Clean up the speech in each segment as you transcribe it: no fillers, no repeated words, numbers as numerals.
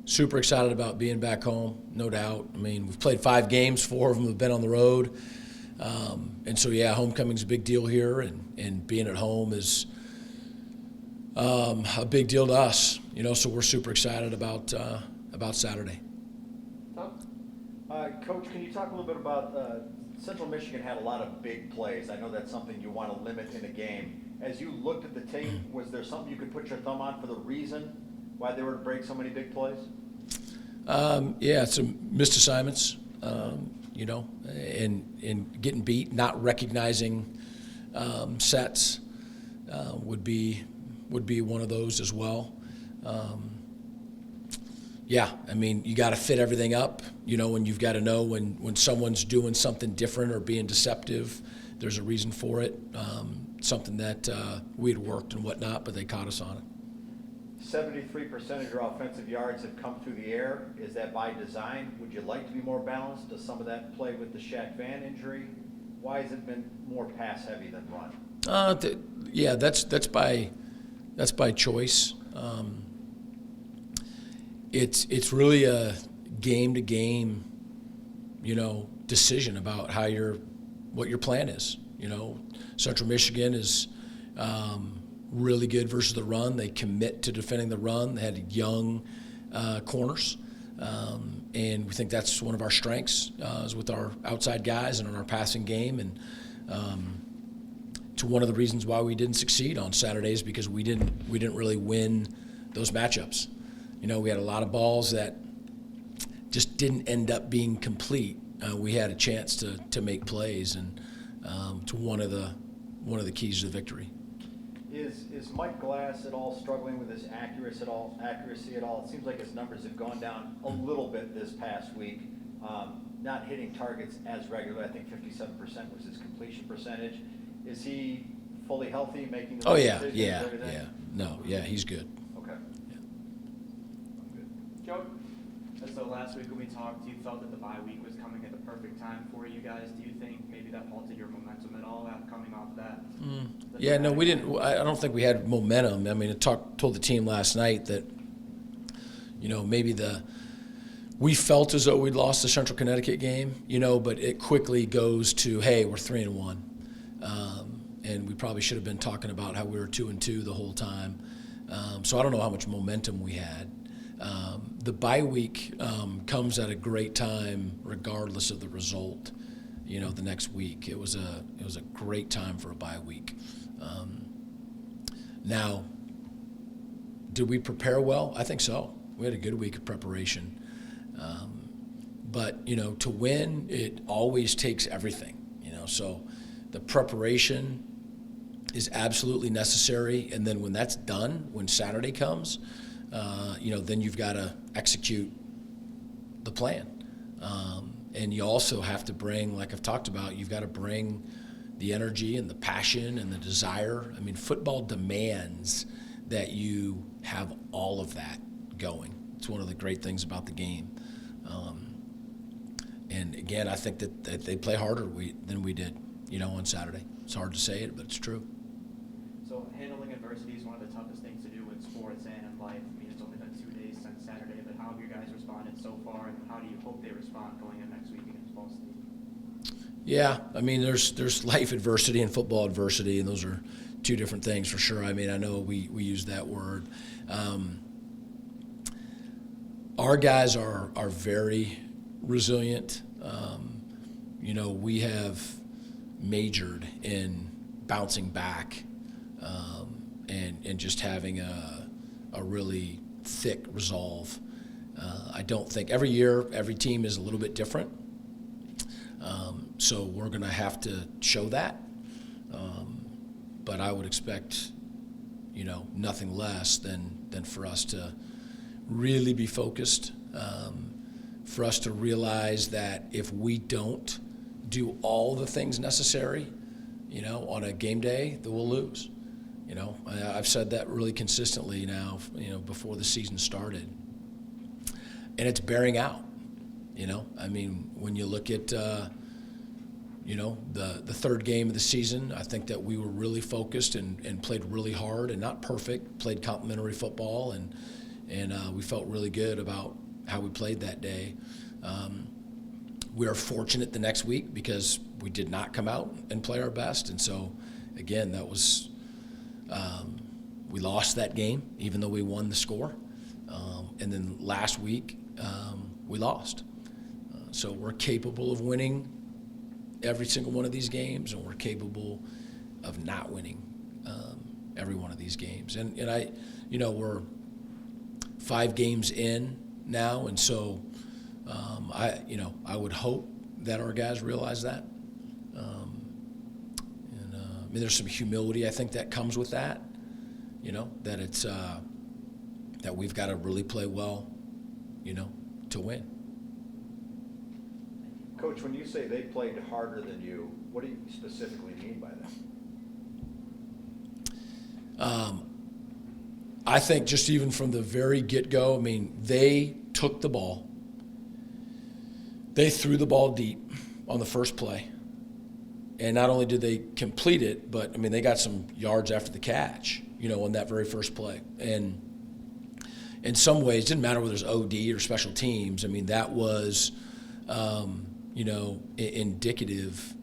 super excited about being back home, no doubt. I mean, we've played 5 games, 4 of them have been on the road. And so, yeah, homecoming's a big deal here, and being at home is a big deal to us, so we're super excited about Saturday. Coach, can you talk a little bit about Central Michigan had a lot of big plays. I know that's something you want to limit in a game. As you looked at the tape, was there something you could put your thumb on for the reason why they were to break so many big plays? Yeah, some missed assignments, and getting beat, not recognizing sets would be one of those as well. Yeah, I mean, you got to fit everything up, and you've got to know when someone's doing something different or being deceptive, there's a reason for it, something that we had worked and whatnot, but they caught us on it. 73% of your offensive yards have come through the air. Is that by design? Would you like to be more balanced? Does some of that play with the Shaq Van injury? Why has it been more pass heavy than run? Yeah, that's by choice. It's really a game to game, decision about what your plan is. Central Michigan is really good versus the run. They commit to defending the run. They had young corners, and we think that's one of our strengths is with our outside guys and in our passing game. And to one of the reasons why we didn't succeed on Saturdays because we didn't really win those matchups. We had a lot of balls that just didn't end up being complete. We had a chance to make plays, and to one of the keys to the victory. Is Mike Glass at all struggling with his accuracy at all? It seems like his numbers have gone down a little bit this past week. Not hitting targets as regularly. I think 57% was his completion percentage. Is he fully healthy, making the right decisions? Yeah. No, yeah, he's good. Okay. Yeah. Good. Joe, so last week when we talked, you felt that the bye week was coming at the perfect time for you guys. Do you think maybe that halted your momentum at all coming off that? Yeah, no, we didn't. I don't think we had momentum. I mean, I told the team last night that, maybe we felt as though we'd lost the Central Connecticut game, but it quickly goes to, hey, we're 3-1. And we probably should have been talking about how we were 2-2 the whole time. So I don't know how much momentum we had. The bye week comes at a great time, regardless of the result. The next week it was a great time for a bye week. Now, did we prepare well? I think so. We had a good week of preparation. But to win, it always takes everything. So the preparation is absolutely necessary, and then when that's done, when Saturday comes, then you've got to execute the plan. And you also have to bring, like I've talked about, you've got to bring the energy and the passion and the desire. I mean, football demands that you have all of that going. It's one of the great things about the game. And again, I think that they play harder than we did, on Saturday. It's hard to say it, but it's true. So handling adversity is one of the toughest things to do in sports and in life. I mean, it's only been 2 days since Saturday, but how have you guys responded so far, and how do you hope they respond going in next week against Ball State? Yeah, I mean, there's life adversity and football adversity, and those are two different things for sure. I mean, I know we use that word. Our guys are very resilient. We have majored in bouncing back and just having a really thick resolve. I don't think every year every team is a little bit different, so we're going to have to show that. But I would expect, nothing less than for us to really be focused, for us to realize that if we don't do all the things necessary, on a game day, then we'll lose. I've said that really consistently now, before the season started. And it's bearing out, I mean, when you look at, the third game of the season, I think that we were really focused and played really hard and not perfect, played complimentary football and and we felt really good about how we played that day. We are fortunate the next week because we did not come out and play our best, and so again, that was we lost that game even though we won the score, and then last week we lost. So we're capable of winning every single one of these games, and we're capable of not winning every one of these games. And I, we're 5 games in now, and so I would hope that our guys realize that. I mean, there's some humility I think that comes with that. That it's that we've got to really play well, to win. Coach, when you say they played harder than you, what do you specifically mean by that? I think just even from the very get-go, I mean, they took the ball. They threw the ball deep on the first play. And not only did they complete it, but, I mean, they got some yards after the catch, on that very first play. And in some ways, it didn't matter whether it was OD or special teams. I mean, that was, indicative,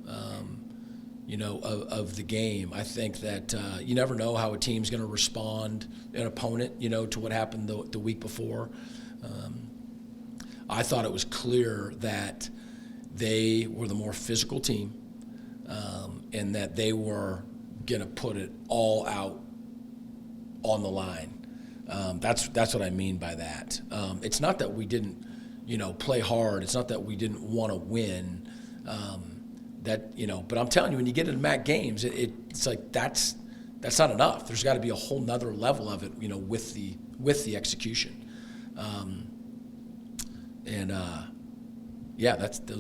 of the game. I think that you never know how a team's going to respond, an opponent, to what happened the week before. I thought it was clear that they were the more physical team, and that they were going to put it all out on the line. That's what I mean by that. It's not that we didn't, play hard. It's not that we didn't want to win. But I'm telling you, when you get into MAC games, it's like that's not enough. There's got to be a whole nother level of it, with the execution.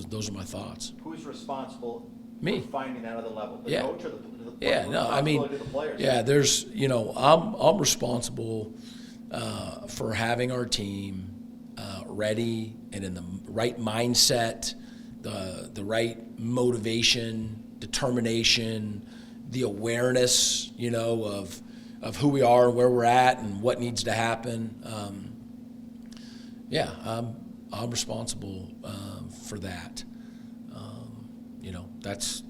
Those are my thoughts. Who's responsible Me. for finding that other level? The Yeah. coach or the The players? There's, I'm responsible for having our team ready and in the right mindset, the right motivation, determination, the awareness, of who we are, where we're at, and what needs to happen. I'm responsible for that. That's,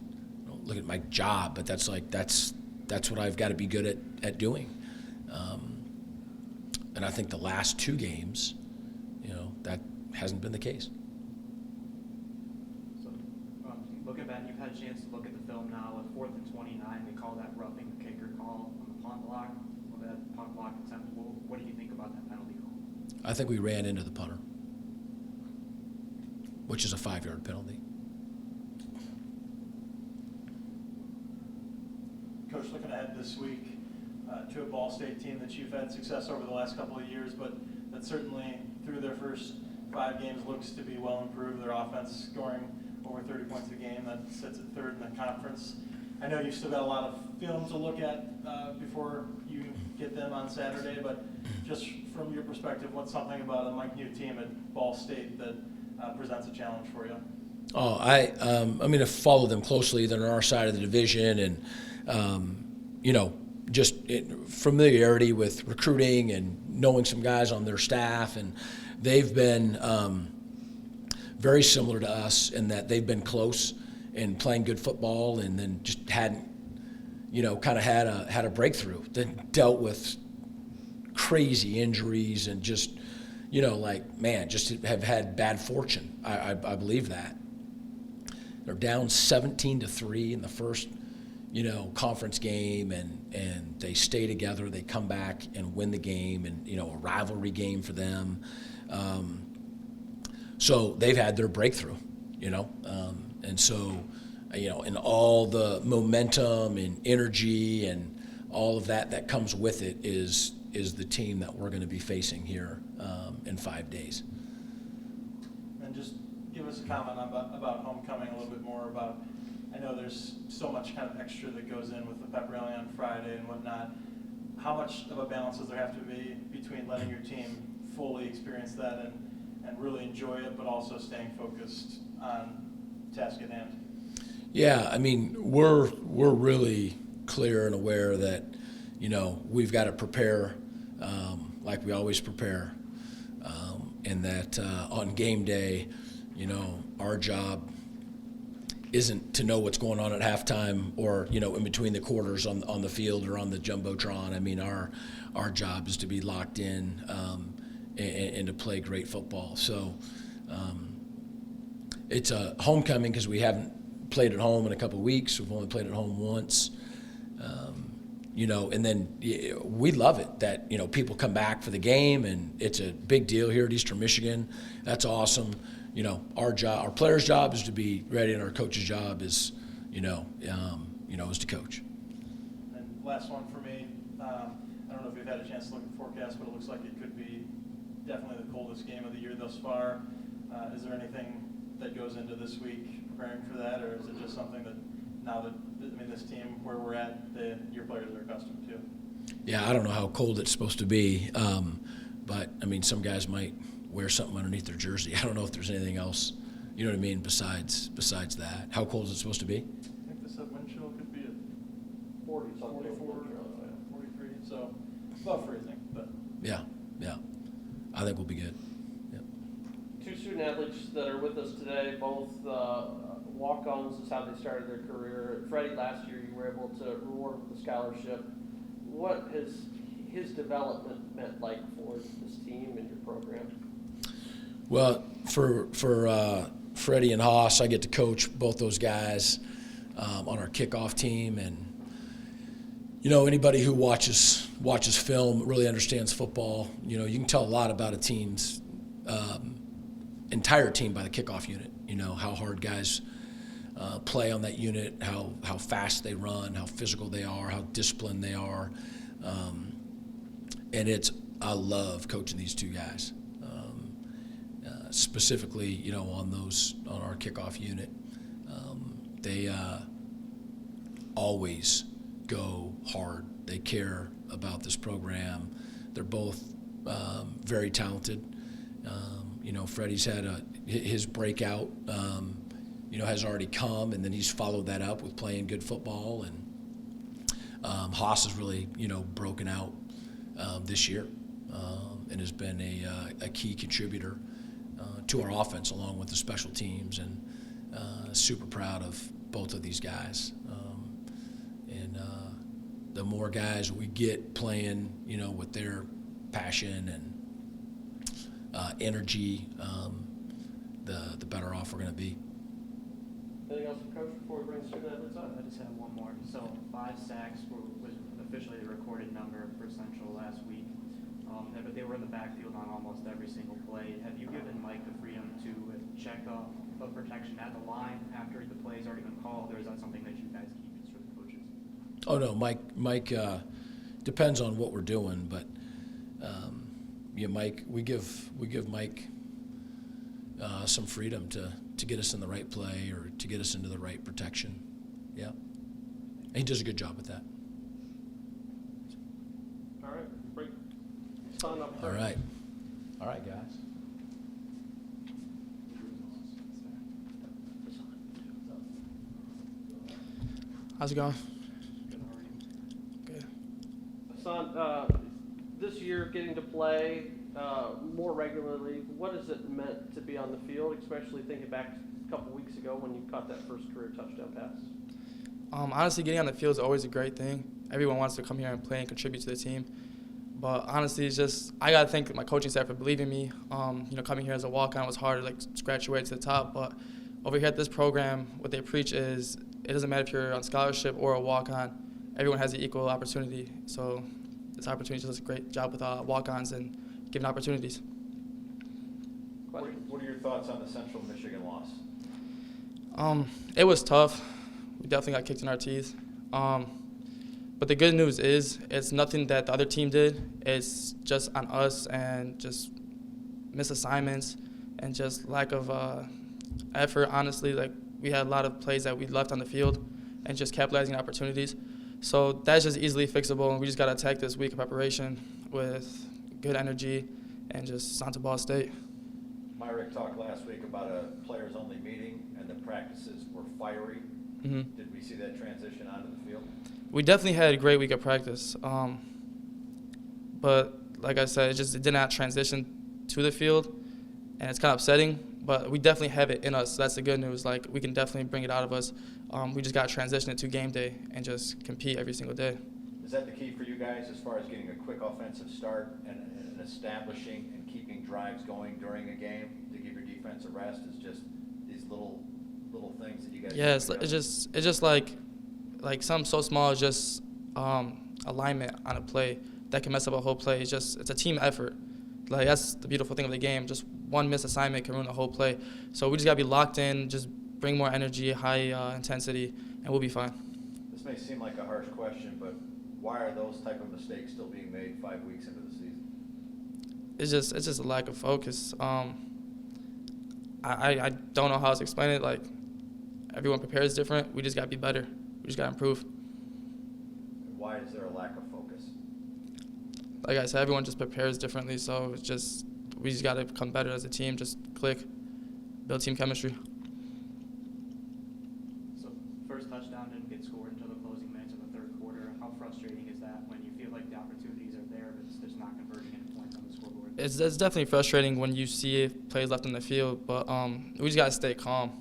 look at my job, but that's what I've got to be good at doing. And I think the last 2 games, that hasn't been the case. So, looking back, you've had a chance to look at the film now. With 4th and 29, they call that roughing the kicker call on the punt block, or that punt block attempt. What do you think about that penalty call? I think we ran into the punter, which is a 5-yard penalty. Coach, looking ahead this week to a Ball State team that you've had success over the last couple of years, but that certainly through their first 5 games looks to be well improved. Their offense scoring over 30 points a game. That sits at 3rd in the conference. I know you've still got a lot of film to look at before you get them on Saturday, but just from your perspective, what's something about a Mike New team at Ball State that presents a challenge for you? Oh, I've followed them closely. They're on our side of the division, and just familiarity with recruiting and knowing some guys on their staff, and they've been very similar to us in that they've been close and playing good football, and then just hadn't, kind of had a breakthrough. That dealt with crazy injuries and just, just have had bad fortune. I believe that. They're down 17-3 in the first, conference game, and they stay together. They come back and win the game, and a rivalry game for them. So they've had their breakthrough, and so, and all the momentum and energy and all of that comes with it is the team that we're going to be facing here in 5 days. And just give us a comment about homecoming a little bit more about. I know there's so much kind of extra that goes in with the pep rally on Friday and whatnot. How much of a balance does there have to be between letting your team fully experience that and really enjoy it, but also staying focused on task at hand? Yeah, we're really clear and aware that, we've got to prepare like we always prepare, and that on game day, our job isn't to know what's going on at halftime or in between the quarters on the field or on the jumbotron. I mean, our job is to be locked in and to play great football. So it's a homecoming because we haven't played at home in a couple of weeks. We've only played at home once. And then we love it that, people come back for the game, and it's a big deal here at Eastern Michigan. That's awesome. Our job, our players' job is to be ready, and our coach's job is, is to coach. And last one for me. I don't know if you've had a chance to look at the forecast, but it looks like it could be definitely the coldest game of the year thus far. Is there anything that goes into this week preparing for that, or is it just something that now that this team where we're at, your players are accustomed to? Yeah, I don't know how cold it's supposed to be, but some guys might wear something underneath their jersey. I don't know if there's anything else, besides that. How cold is it supposed to be? I think the wind chill could be at 44, 43, so above freezing. But Yeah, I think we'll be good. Yep. Two student athletes that are with us today, both walk-ons is how they started their career. Freddie, last year you were able to reward with a scholarship. What has his development meant like for this team and your program? Well, for Freddie and Haas, I get to coach both those guys on our kickoff team, and anybody who watches film really understands football. You can tell a lot about a team's entire team by the kickoff unit. How hard guys play on that unit, how fast they run, how physical they are, how disciplined they are, and I love coaching these two guys. Specifically, on our kickoff unit, they always go hard. They care about this program. They're both very talented. Freddie's had his breakout, has already come, and then he's followed that up with playing good football. And Haas has really, broken out this year and has been a key contributor to our offense along with the special teams, and super proud of both of these guys. And the more guys we get playing, with their passion and energy, the better off we're going to be. Anything else, Coach, before we bring student athletes up? I just have one more. So 5 sacks was officially the recorded number for Central last week. But they were in the backfield on almost every single play. Have you given Mike the freedom to check a protection at the line after the play's already been called, or is that something that you guys keep just for the coaches? Oh no, Mike depends on what we're doing, but Mike, we give Mike some freedom to get us in the right play or to get us into the right protection. Yeah, and he does a good job with that. All right, break. Sign up. All right, guys. How's it going? Good. Hassan, this year getting to play more regularly, what has it meant to be on the field, especially thinking back a couple weeks ago when you caught that first career touchdown pass? Honestly, getting on the field is always a great thing. Everyone wants to come here and play and contribute to the team. But honestly, it's just, I got to thank my coaching staff for believing me. Coming here as a walk-on was hard to scratch your way to the top. But over here at this program, what they preach is it doesn't matter if you're on scholarship or a walk-on. Everyone has an equal opportunity. So this opportunity does a great job with walk-ons and giving opportunities. What are your thoughts on the Central Michigan loss? It was tough. We definitely got kicked in our teeth. But the good news is it's nothing that the other team did. It's just on us and just misassignments and just lack of effort, honestly. We had a lot of plays that we left on the field and just capitalizing on opportunities. So that's just easily fixable, and we just got to attack this week of preparation with good energy and just on to Ball State. Myrick talked last week about a players-only meeting, and the practices were fiery. Mm-hmm. Did we see that transition onto the field? We definitely had a great week of practice. But like I said, it did not transition to the field, and it's kind of upsetting. But we definitely have it in us. So that's the good news. Like, we can definitely bring it out of us. We just got to transition it to game day and just compete every single day. Is that the key for you guys as far as getting a quick offensive start and establishing and keeping drives going during a game to give your defense a rest? Is just these little things that you guys? Yeah, it's just like something so small as just alignment on a play that can mess up a whole play. It's a team effort. Like, that's the beautiful thing of the game. Just one missed assignment can ruin the whole play. So we just gotta be locked in, just bring more energy, high intensity, and we'll be fine. This may seem like a harsh question, but why are those type of mistakes still being made 5 weeks into the season? It's just a lack of focus. I don't know how else to explain it. Like, everyone prepares different. We just gotta be better. We just gotta improve. Why is there a lack of focus? Like I said, everyone just prepares differently. So we just gotta become better as a team. Just click, build team chemistry. So first touchdown didn't get scored until the closing minutes of the third quarter. How frustrating is that when you feel like the opportunities are there, but it's just not converting into points on the scoreboard? It's definitely frustrating when you see plays left in the field, but we just gotta stay calm.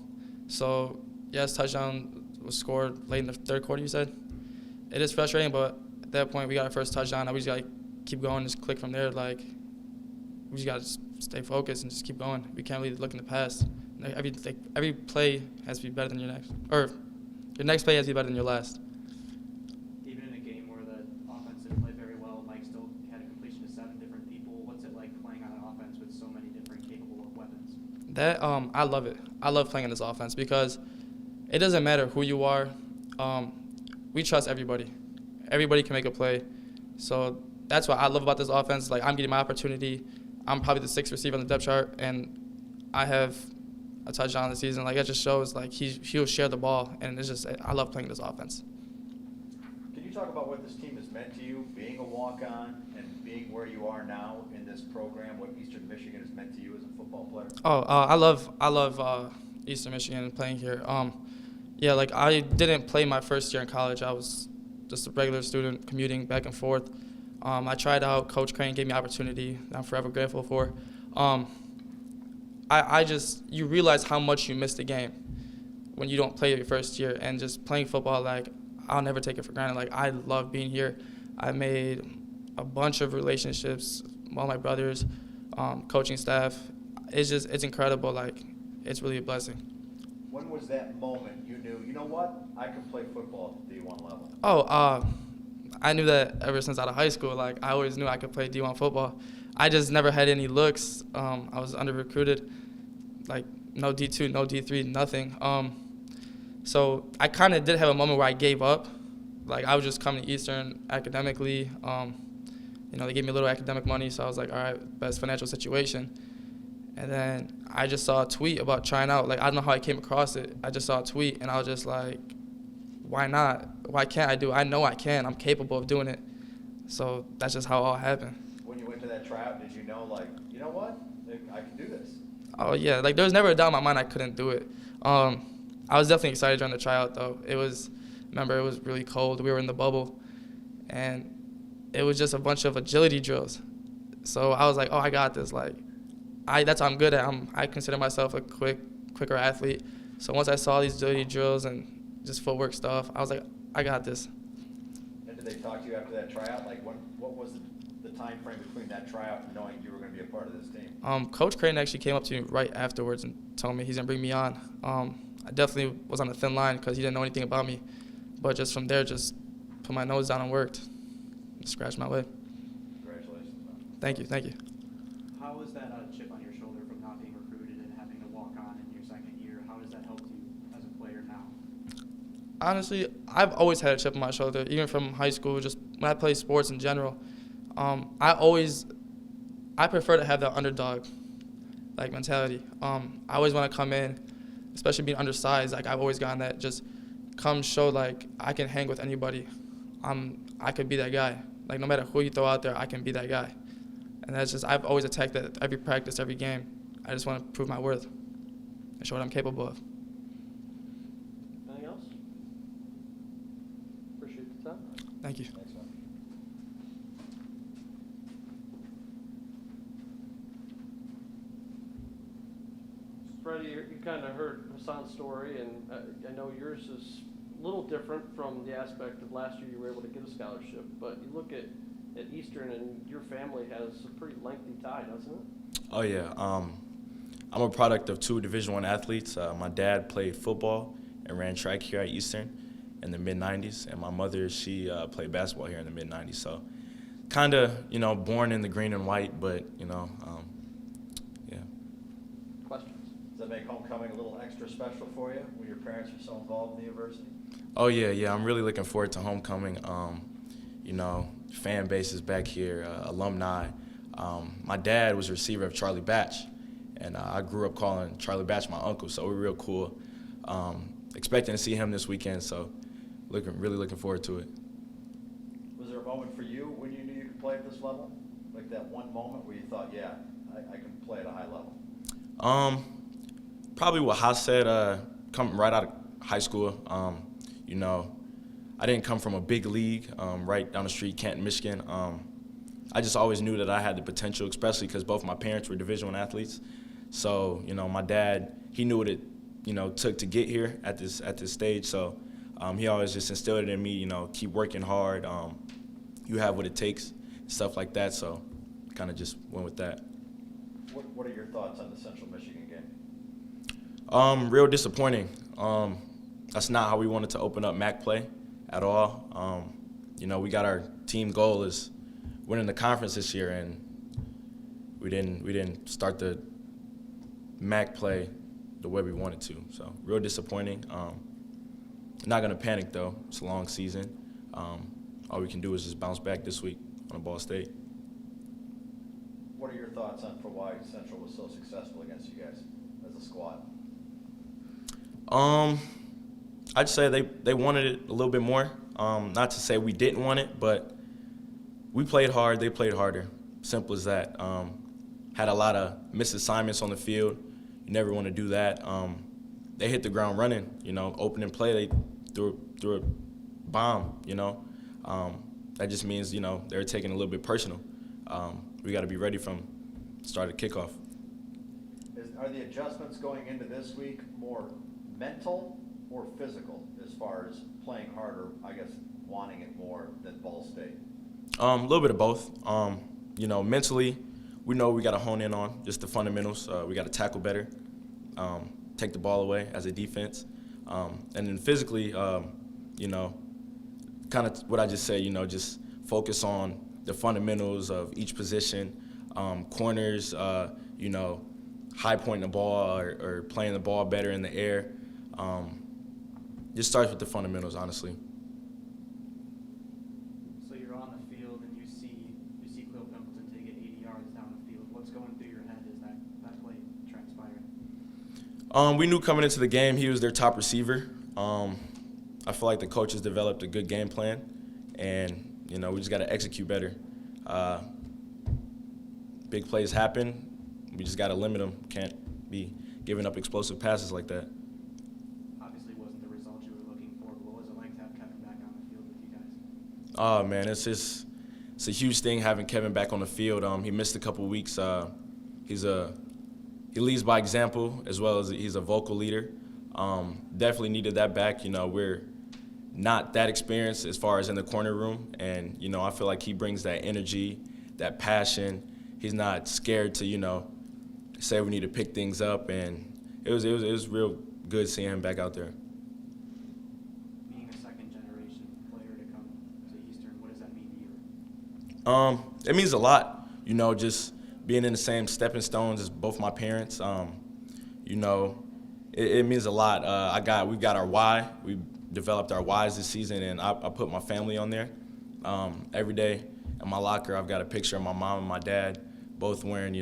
So yes, touchdown was scored late in the third quarter, you said? It is frustrating, but at that point, we got our first touchdown. We just got to keep going, just click from there. Like, we just got to stay focused and just keep going. We can't really look in the past. Like, every play has to be better than your next. Or your next play has to be better than your last. Even in a game where the offense didn't play very well, Mike still had a completion to 7 different people. What's it like playing on an offense with so many different capable of weapons? That I love it. I love playing in this offense because it doesn't matter who you are. We trust everybody. Everybody can make a play. So that's what I love about this offense. Like, I'm getting my opportunity. I'm probably the 6th receiver on the depth chart, and I have a touchdown this season. Like, that just shows, like, he'll share the ball, and it's just, I love playing this offense. Can you talk about what this team has meant to you, being a walk-on and being where you are now in this program, what Eastern Michigan has meant to you as a football player? I love Eastern Michigan and playing here. Yeah, like, I didn't play my first year in college. I was just a regular student commuting back and forth. I tried out. Coach Creighton gave me opportunity that I'm forever grateful for. You realize how much you miss the game when you don't play your first year. And just playing football, like, I'll never take it for granted. Like, I love being here. I made a bunch of relationships, all my brothers, coaching staff. It's incredible. Like, it's really a blessing. When was that moment you knew, you know what, I can play football at the D1 level? I knew that ever since out of high school. Like, I always knew I could play D1 football. I just never had any looks. I was under-recruited, like, no D2, no D3, nothing. So I kind of did have a moment where I gave up. Like, I was just coming to Eastern academically. They gave me a little academic money, so I was like, all right, best financial situation. And then I just saw a tweet about trying out. Like, I don't know how I came across it. I just saw a tweet, and I was just like, why not? Why can't I do it? I know I can. I'm capable of doing it. So that's just how it all happened. When you went to that tryout, did you know, like, you know what, I can do this? Oh, yeah. Like, there was never a doubt in my mind I couldn't do it. I was definitely excited during the tryout, though. It was really cold. We were in the bubble, and it was just a bunch of agility drills. So I was like, oh, I got this. Like, that's what I'm good at. I consider myself a quicker athlete. So once I saw these agility drills and just footwork stuff, I was like, I got this. And did they talk to you after that tryout? Like, what was the time frame between that tryout and knowing you were going to be a part of this team? Coach Creighton actually came up to me right afterwards and told me he's going to bring me on. I definitely was on a thin line because he didn't know anything about me. But just from there, just put my nose down and worked. Just scratched my way. Congratulations, man. Thank you. How was that chip on your shoulder from not being recruited and having to walk on in your second year? How does that help you as a player now? Honestly, I've always had a chip on my shoulder, even from high school, just when I play sports in general. I prefer to have that underdog mentality. I always want to come in, especially being undersized. Like, I've always gotten that, just come show, like, I can hang with anybody. I could be that guy. Like, no matter who you throw out there, I can be that guy. And that's just, I've always attacked that every practice, every game. I just want to prove my worth and show what I'm capable of. Anything else? Appreciate the time. Thank you. Thanks, man. Freddie, you kind of heard Hassan's story, and I know yours is a little different from the aspect of last year you were able to get a scholarship, but you look at Eastern and your family has a pretty lengthy tie, doesn't it? Oh, yeah. I'm a product of two Division I athletes. My dad played football and ran track here at Eastern in the mid-'90s, and my mother, she played basketball here in the mid-'90s. So kind of, born in the green and white, but, yeah. Questions? Does that make homecoming a little extra special for you when your parents are so involved in the university? Oh, yeah. I'm really looking forward to homecoming. Fan bases back here, alumni. My dad was a receiver of Charlie Batch, and I grew up calling Charlie Batch my uncle, so we're real cool. Expecting to see him this weekend, so really looking forward to it. Was there a moment for you when you knew you could play at this level? Like that one moment where you thought, yeah, I can play at a high level? Probably what Haas said, coming right out of high school. I didn't come from a big league right down the street, Canton, Michigan. I just always knew that I had the potential, especially because both my parents were Division I athletes. So, my dad, he knew what it, took to get here at this stage. So, he always just instilled it in me, keep working hard. You have what it takes, stuff like that. So, kind of just went with that. What are your thoughts on the Central Michigan game? Real disappointing. That's not how we wanted to open up MAC play at all. We got our team goal is winning the conference this year, and we didn't start the MAC play the way we wanted to. So real disappointing. Not gonna panic though. It's a long season. All we can do is just bounce back this week on Ball State. What are your thoughts on for why Central was so successful against you guys as a squad? I'd say they wanted it a little bit more. Not to say we didn't want it, but we played hard. They played harder. Simple as that. Had a lot of misassignments on the field. You never want to do that. They hit the ground running. Opening play, they threw a bomb. That just means they're taking it a little bit personal. We got to be ready from start of kickoff. Are the adjustments going into this week more mental or physical as far as playing harder, I guess, wanting it more than Ball State? A little bit of both. Mentally, we know we got to hone in on just the fundamentals. We got to tackle better, take the ball away as a defense. And then physically, kind of what I just said, just focus on the fundamentals of each position, corners, high pointing the ball or playing the ball better in the air. Just starts with the fundamentals, honestly. So you're on the field and you see Quill Pimpleton take it 80 yards down the field. What's going through your head as that play transpired? We knew coming into the game he was their top receiver. I feel like the coaches developed a good game plan, and we just got to execute better. Big plays happen. We just got to limit them. Can't be giving up explosive passes like that. Obviously wasn't the result you were looking for, but what was it like to have Kevin back on the field with you guys? Oh, man, it's a huge thing having Kevin back on the field. He missed a couple weeks. He leads by example as well as he's a vocal leader. Definitely needed that back. We're not that experienced as far as in the corner room, and I feel like he brings that energy, that passion. He's not scared to say we need to pick things up, and it was real good seeing him back out there. Being a second-generation player to come to Eastern, what does that mean to you? It means a lot. Just being in the same stepping stones as both my parents. It means a lot. We've got our why. We developed our whys this season, and I put my family on there. Every day in my locker, I've got a picture of my mom and my dad, both wearing,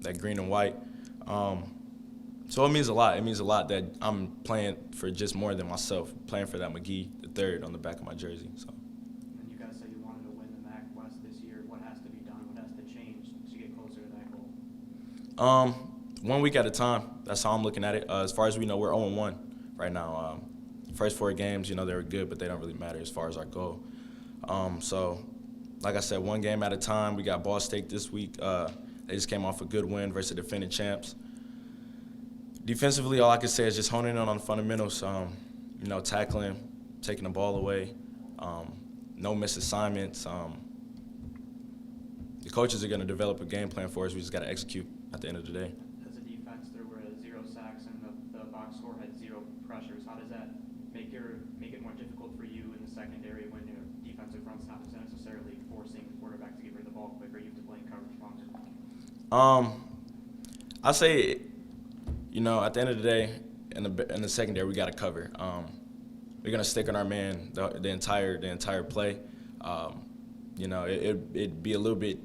that green and white. So it means a lot. It means a lot that I'm playing for just more than myself, playing for that McGee III on the back of my jersey. So. And you guys said you wanted to win the MAC West this year. What has to be done? What has to change to get closer to that goal? 1 week at a time. That's how I'm looking at it. As far as we know, we're 0-1 right now. First 4 games, they were good, but they don't really matter as far as our goal. So, like I said, 1 game at a time. We got Ball State this week. They just came off a good win versus the defending champs. Defensively, all I can say is just honing in on fundamentals. Tackling, taking the ball away, no missed assignments. The coaches are going to develop a game plan for us. We just got to execute at the end of the day. As a defense, there were 0 sacks and the box score had 0 pressures. How does that make it more difficult for you in the secondary when your defensive front's not necessarily forcing the quarterback to give her the ball quicker? You have to play in coverage longer. I say, at the end of the day, in the secondary, we got to cover. We're gonna stick on our man the entire play. It'd be a little bit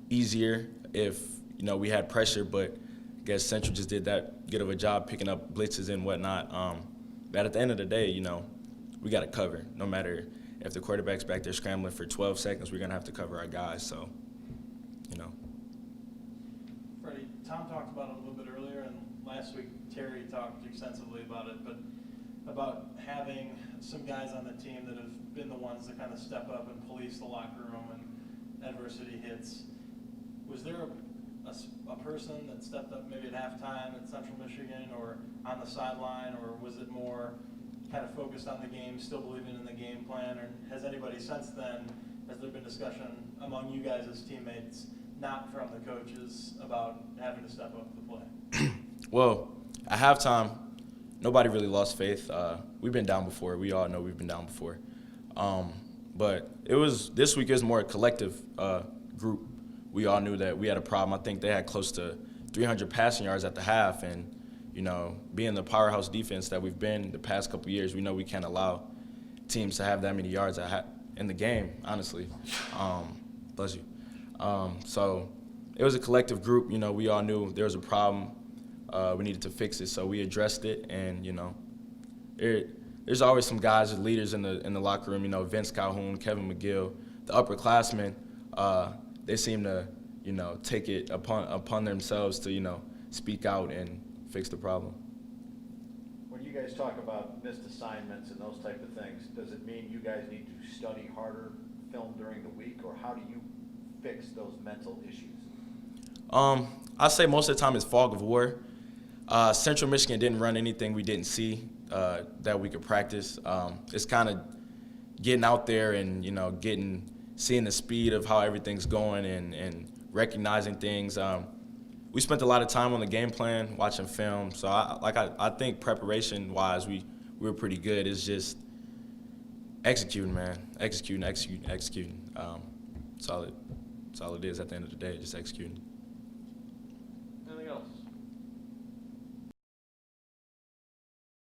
easier if we had pressure, but I guess Central just did that good of a job picking up blitzes and whatnot. But at the end of the day, we got to cover. No matter if the quarterback's back there scrambling for 12 seconds, we're gonna have to cover our guys. So, Freddie, Tom talked about it a little bit earlier, and last week Terry talked extensively about it, but about having some guys on the team that have been the ones that kind of step up and police the locker room when adversity hits. Was there a person that stepped up maybe at halftime at Central Michigan or on the sideline, or was it more kind of focused on the game, still believing in the game plan? Or has anybody since then, has there been discussion among you guys as teammates, not from the coaches, about having to step up the play? Well, at halftime, nobody really lost faith. We've been down before. We all know we've been down before. But this week is more a collective group. We all knew that we had a problem. I think they had close to 300 passing yards at the half, and being the powerhouse defense that we've been the past couple of years, we know we can't allow teams to have that many yards in the game, honestly. Bless you. So it was a collective group. We all knew there was a problem. We needed to fix it, so we addressed it, and there's always some guys, leaders in the locker room. Vince Calhoun, Kevin McGill, the upperclassmen. They seem to take it upon themselves to speak out and fix the problem. When you guys talk about missed assignments and those type of things, does it mean you guys need to study harder film during the week, or how do you fix those mental issues? I say most of the time it's fog of war. Central Michigan didn't run anything we didn't see that we could practice. It's kind of getting out there and seeing the speed of how everything's going and recognizing things. We spent a lot of time on the game plan, watching film. So I think preparation-wise, we were pretty good. It's just executing, man. Executing. That's all it is at the end of the day, just executing. Anything else?